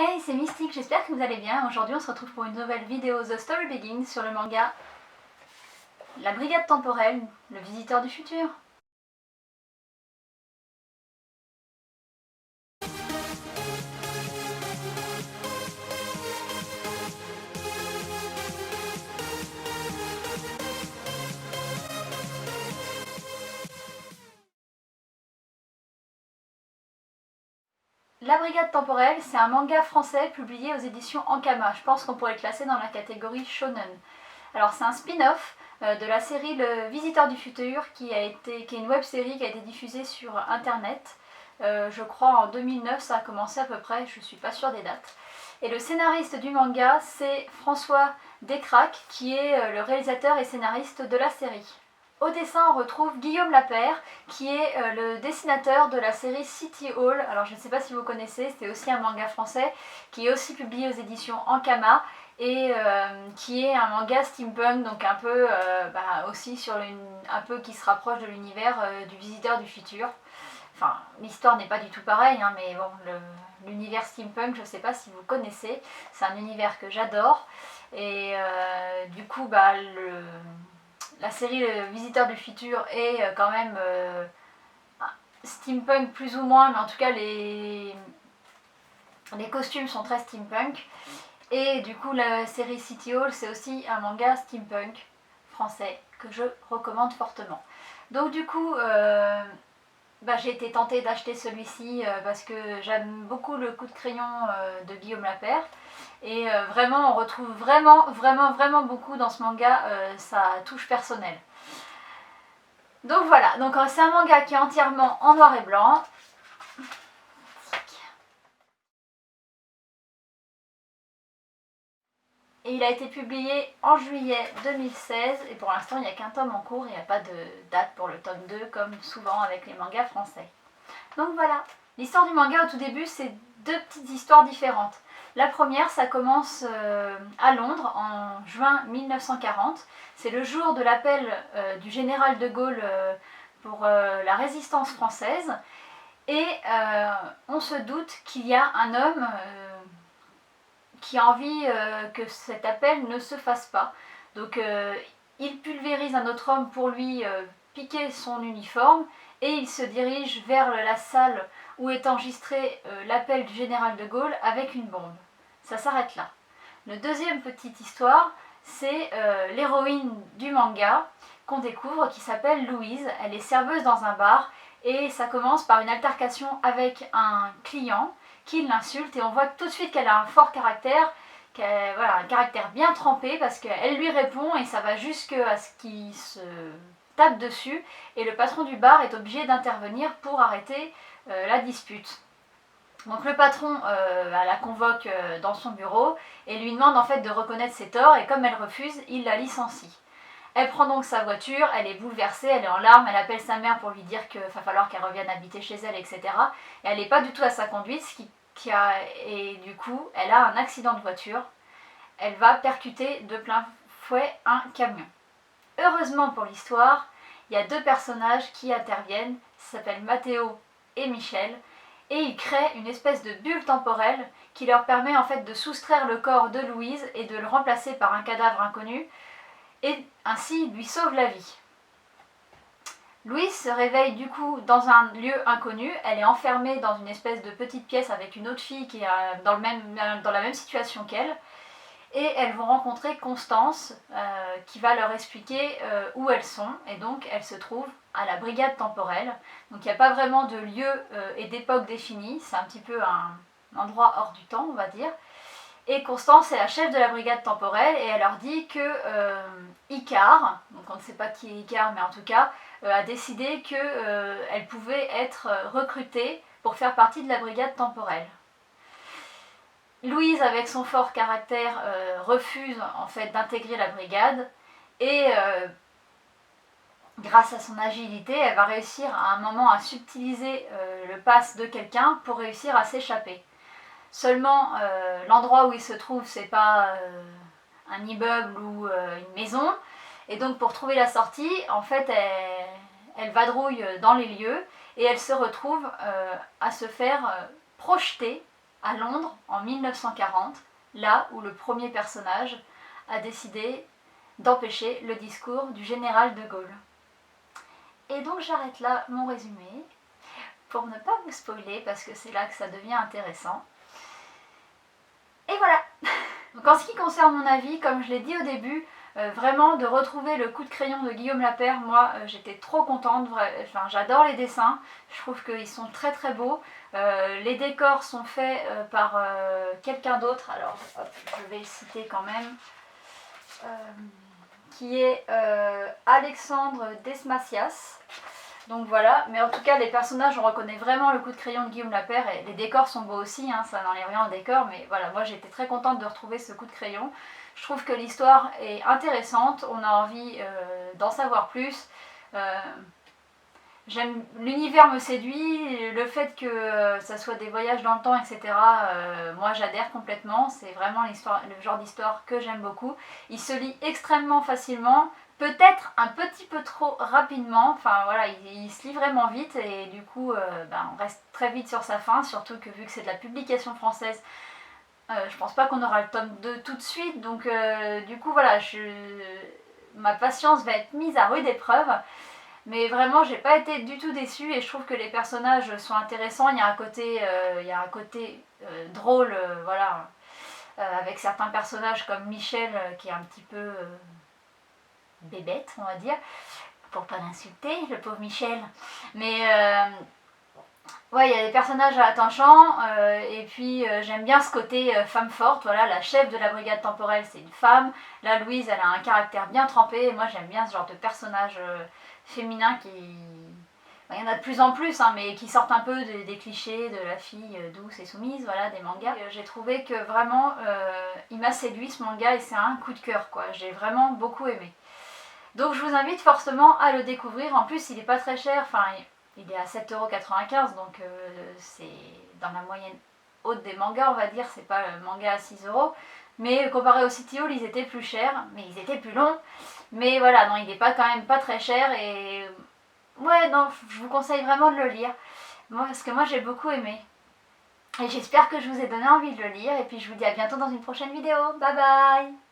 Hey, c'est Mystique, j'espère que vous allez bien. Aujourd'hui on se retrouve pour une nouvelle vidéo The Story Begins sur le manga La Brigade Temporelle, le visiteur du futur. La Brigade Temporelle, c'est un manga français publié aux éditions Ankama. Je pense qu'on pourrait le classer dans la catégorie shonen. Alors c'est un spin-off de la série Le Visiteur du Futur qui est une web série qui a été diffusée sur internet. Je crois en 2009 ça a commencé à peu près, je suis pas sûre des dates. Et le scénariste du manga c'est François Descraques qui est le réalisateur et scénariste de la série. Au dessin, on retrouve Guillaume Lapère, qui est le dessinateur de la série City Hall. Alors, je ne sais pas si vous connaissez, c'est aussi un manga français qui est aussi publié aux éditions Ankama et qui est un manga steampunk, donc un peu aussi sur un peu qui se rapproche de l'univers du Visiteur du Futur. Enfin, l'histoire n'est pas du tout pareille, hein, mais bon, l'univers steampunk, je ne sais pas si vous connaissez, c'est un univers que j'adore. Et du coup, la série Le Visiteur du Futur est quand même steampunk plus ou moins, mais en tout cas les costumes sont très steampunk. Et du coup la série City Hall c'est aussi un manga steampunk français que je recommande fortement. Donc du coup j'ai été tentée d'acheter celui-ci parce que j'aime beaucoup le coup de crayon de Guillaume Lapère. Et vraiment, on retrouve vraiment beaucoup dans ce manga sa touche personnelle. Donc voilà, c'est un manga qui est entièrement en noir et blanc. Et il a été publié en juillet 2016 et pour l'instant il n'y a qu'un tome en cours, il n'y a pas de date pour le tome 2 comme souvent avec les mangas français. Donc voilà, l'histoire du manga au tout début c'est deux petites histoires différentes. La première, ça commence à Londres en juin 1940. C'est le jour de l'appel du général de Gaulle pour la résistance française. Et on se doute qu'il y a un homme qui a envie que cet appel ne se fasse pas. Donc il pulvérise un autre homme pour lui piquer son uniforme et il se dirige vers la salle où est enregistré l'appel du général de Gaulle avec une bombe. Ça s'arrête là. La deuxième petite histoire, c'est l'héroïne du manga qu'on découvre qui s'appelle Louise. Elle est serveuse dans un bar et ça commence par une altercation avec un client qui l'insulte et on voit tout de suite qu'elle a un fort caractère, un caractère bien trempé parce qu'elle lui répond et ça va jusqu'à ce qu'il se tape dessus et le patron du bar est obligé d'intervenir pour arrêter la dispute. Donc le patron la convoque dans son bureau et lui demande en fait de reconnaître ses torts et comme elle refuse, il la licencie. Elle prend donc sa voiture, elle est bouleversée, elle est en larmes, elle appelle sa mère pour lui dire qu'il va falloir qu'elle revienne habiter chez elle, etc. Et elle n'est pas du tout à sa conduite, et du coup elle a un accident de voiture. Elle va percuter de plein fouet un camion. Heureusement pour l'histoire, il y a deux personnages qui interviennent, ça s'appelle Matteo et Michel, et ils créent une espèce de bulle temporelle qui leur permet en fait de soustraire le corps de Louise et de le remplacer par un cadavre inconnu, et ainsi lui sauve la vie. Louise se réveille du coup dans un lieu inconnu, elle est enfermée dans une espèce de petite pièce avec une autre fille qui est dans la même situation qu'elle, et elles vont rencontrer Constance qui va leur expliquer où elles sont, et donc elles se trouvent à la brigade temporelle. Donc il n'y a pas vraiment de lieu et d'époque définie, c'est un petit peu un endroit hors du temps on va dire. Et Constance est la chef de la brigade temporelle et elle leur dit que Icare, donc on ne sait pas qui est Icare mais en tout cas, a décidé qu'elle pouvait être recrutée pour faire partie de la brigade temporelle. Louise, avec son fort caractère, refuse en fait d'intégrer la brigade et grâce à son agilité, elle va réussir à un moment à subtiliser le passe de quelqu'un pour réussir à s'échapper. Seulement, l'endroit où il se trouve, c'est pas un immeuble ou une maison. Et donc, pour trouver la sortie, en fait, elle vadrouille dans les lieux et elle se retrouve à se faire projeter à Londres en 1940, là où le premier personnage a décidé d'empêcher le discours du général de Gaulle. Et donc j'arrête là mon résumé pour ne pas vous spoiler parce que c'est là que ça devient intéressant. Et voilà. Donc en ce qui concerne mon avis, comme je l'ai dit au début, vraiment de retrouver le coup de crayon de Guillaume Lapeyre, moi j'étais trop contente, enfin, j'adore les dessins, je trouve qu'ils sont très très beaux. Les décors sont faits par quelqu'un d'autre, alors hop, je vais le citer quand même, qui est Alexandre Desmacias. Donc voilà, mais en tout cas les personnages, on reconnaît vraiment le coup de crayon de Guillaume Lapeyre et les décors sont beaux aussi, hein, ça n'enlève rien au décor, mais voilà, moi j'étais très contente de retrouver ce coup de crayon. Je trouve que l'histoire est intéressante, on a envie d'en savoir plus. J'aime, l'univers me séduit, le fait que ça soit des voyages dans le temps, etc. Moi j'adhère complètement, c'est vraiment le genre d'histoire que j'aime beaucoup. Il se lit extrêmement facilement, peut-être un petit peu trop rapidement, enfin voilà, il se lit vraiment vite et du coup on reste très vite sur sa fin, surtout que vu que c'est de la publication française, je pense pas qu'on aura le tome 2 tout de suite, donc du coup voilà, ma patience va être mise à rude épreuve. Mais vraiment, j'ai pas été du tout déçue et je trouve que les personnages sont intéressants. Il y a un côté drôle, voilà, avec certains personnages comme Michel qui est un petit peu bébête, on va dire, pour pas l'insulter, le pauvre Michel. Mais ouais, il y a des personnages attachants et puis j'aime bien ce côté femme forte. Voilà, la chef de la brigade temporelle, c'est une femme. Là, Louise, elle a un caractère bien trempé. Et moi, j'aime bien ce genre de personnage féminin qui... Il y en a de plus en plus, hein, mais qui sortent un peu des clichés de la fille douce et soumise, voilà, des mangas. J'ai trouvé que vraiment, il m'a séduit ce manga et c'est un coup de cœur, quoi. J'ai vraiment beaucoup aimé. Donc je vous invite fortement à le découvrir. En plus, il n'est pas très cher, enfin, il est à 7,95 €, donc c'est dans la moyenne haute des mangas, on va dire. C'est pas le manga à 6 €. Mais comparé au City Hall, ils étaient plus chers, mais ils étaient plus longs. Mais voilà, non, il n'est pas quand même pas très cher et ouais, non, je vous conseille vraiment de le lire. Moi, parce que moi j'ai beaucoup aimé. Et j'espère que je vous ai donné envie de le lire et puis je vous dis à bientôt dans une prochaine vidéo. Bye bye!